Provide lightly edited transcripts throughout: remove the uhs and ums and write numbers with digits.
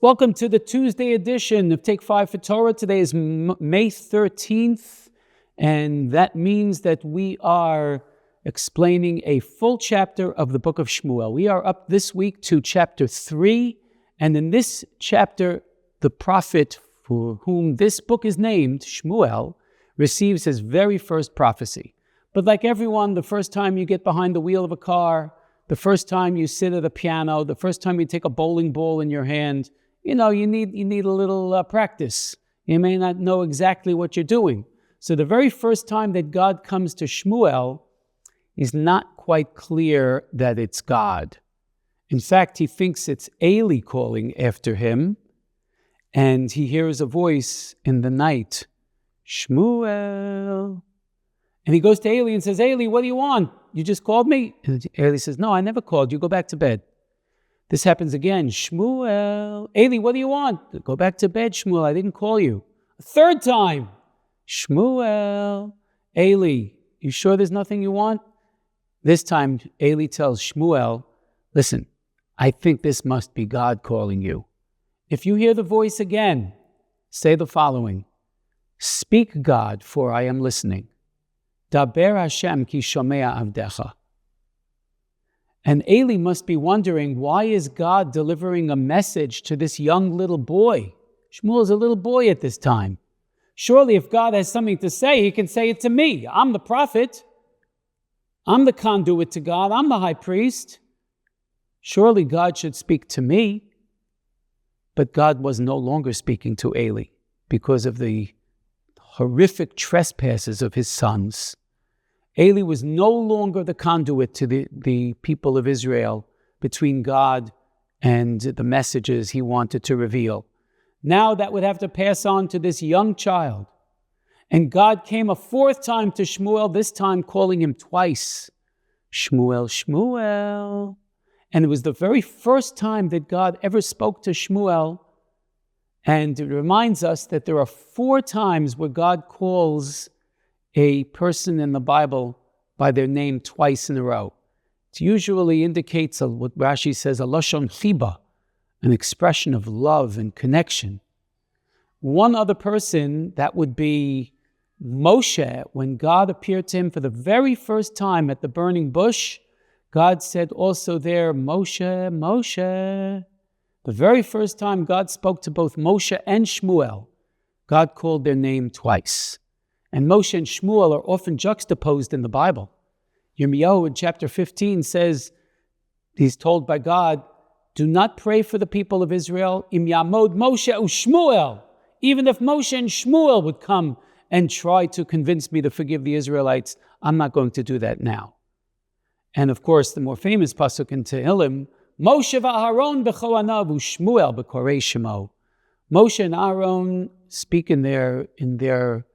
Welcome to the Tuesday edition of Take 5 for Torah. Today is May 13th, and that means that we are explaining a full chapter of the book of Shmuel. We are up this week to chapter 3, and in this chapter, the prophet for whom this book is named, Shmuel, receives his very first prophecy. But like everyone, the first time you get behind the wheel of a car, the first time you sit at a piano, the first time you take a bowling ball in your hand, you need a little practice. You may not know exactly what you're doing. So the very first time that God comes to Shmuel is not quite clear that it's God. In fact, he thinks it's Eli calling after him, and he hears a voice in the night, Shmuel. And he goes to Eli and says, Eli, what do you want? You just called me? And Eli says, no, I never called you. Go back to bed. This happens again. Shmuel. Eli, what do you want? Go back to bed, Shmuel. I didn't call you. A third time. Shmuel. Eli, you sure there's nothing you want? This time, Eli tells Shmuel, listen, I think this must be God calling you. If you hear the voice again, say the following. Speak, God, for I am listening. Daber Hashem ki shomea avdecha. And Eli must be wondering, why is God delivering a message to this young little boy? Shmuel is a little boy at this time. Surely if God has something to say, he can say it to me. I'm the prophet. I'm the conduit to God. I'm the high priest. Surely God should speak to me. But God was no longer speaking to Eli because of the horrific trespasses of his sons. Eli was no longer the conduit to the people of Israel between God and the messages he wanted to reveal. Now that would have to pass on to this young child. And God came a fourth time to Shmuel, this time calling him twice. Shmuel, Shmuel. And it was the very first time that God ever spoke to Shmuel. And it reminds us that there are 4 times where God calls a person in the Bible by their name twice in a row. It usually indicates what Rashi says, a lashon chiba, an expression of love and connection. One other person, that would be Moshe. When God appeared to him for the very first time at the burning bush, God said also there, Moshe, Moshe. The very first time God spoke to both Moshe and Shmuel, God called their name twice. And Moshe and Shmuel are often juxtaposed in the Bible. Yirmiyahu in chapter 15 says, he's told by God, do not pray for the people of Israel, im yamod Moshe u'Shmuel. Even if Moshe and Shmuel would come and try to convince me to forgive the Israelites, I'm not going to do that now. And of course, the more famous pasuk in Tehillim, Moshe v'Aaron b'choanav u'Shmuel b'korei shemo. Moshe and Aaron speak in their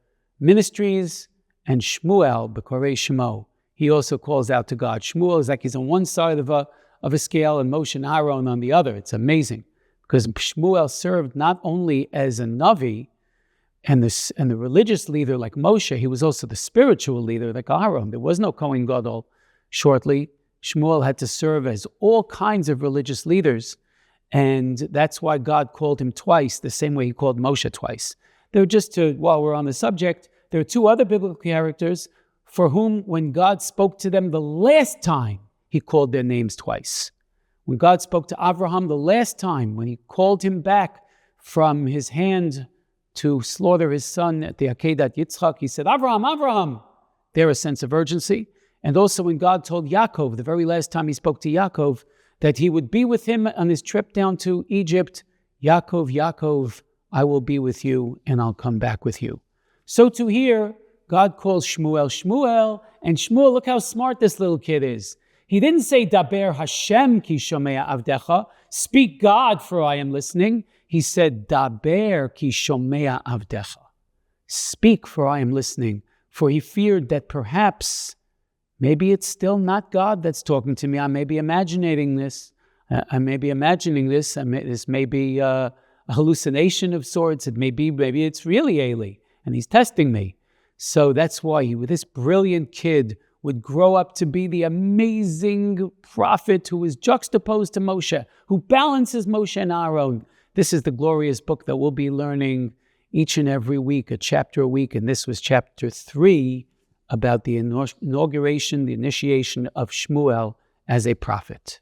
ministries, and Shmuel b'korei shemo. He also calls out to God. Shmuel is like he's on one side of a scale, and Moshe and Aaron on the other. It's amazing because Shmuel served not only as a Navi and the religious leader like Moshe, he was also the spiritual leader like Aaron. There was no Kohen Gadol. Shortly, Shmuel had to serve as all kinds of religious leaders, and that's why God called him twice, the same way he called Moshe twice. While we're on the subject, there are 2 other biblical characters for whom, when God spoke to them the last time, he called their names twice. When God spoke to Avraham the last time, when he called him back from his hand to slaughter his son at the Akedat Yitzchak, he said, Avraham, Avraham. There a sense of urgency. And also when God told Yaakov, the very last time he spoke to Yaakov, that he would be with him on his trip down to Egypt, Yaakov, Yaakov, I will be with you and I'll come back with you. So to here, God calls Shmuel, Shmuel, and Shmuel, look how smart this little kid is. He didn't say, Daber Hashem ki shomea avdecha, speak God for I am listening. He said, Daber ki shomea avdecha, speak for I am listening. For he feared that perhaps, maybe it's still not God that's talking to me. I may be imagining this. This may be a hallucination of sorts. Maybe it's really Eli, and he's testing me. So that's why this brilliant kid would grow up to be the amazing prophet who is juxtaposed to Moshe, who balances Moshe and Aaron. This is the glorious book that we'll be learning each and every week, a chapter a week. And this was chapter 3 about the inauguration, the initiation of Shmuel as a prophet.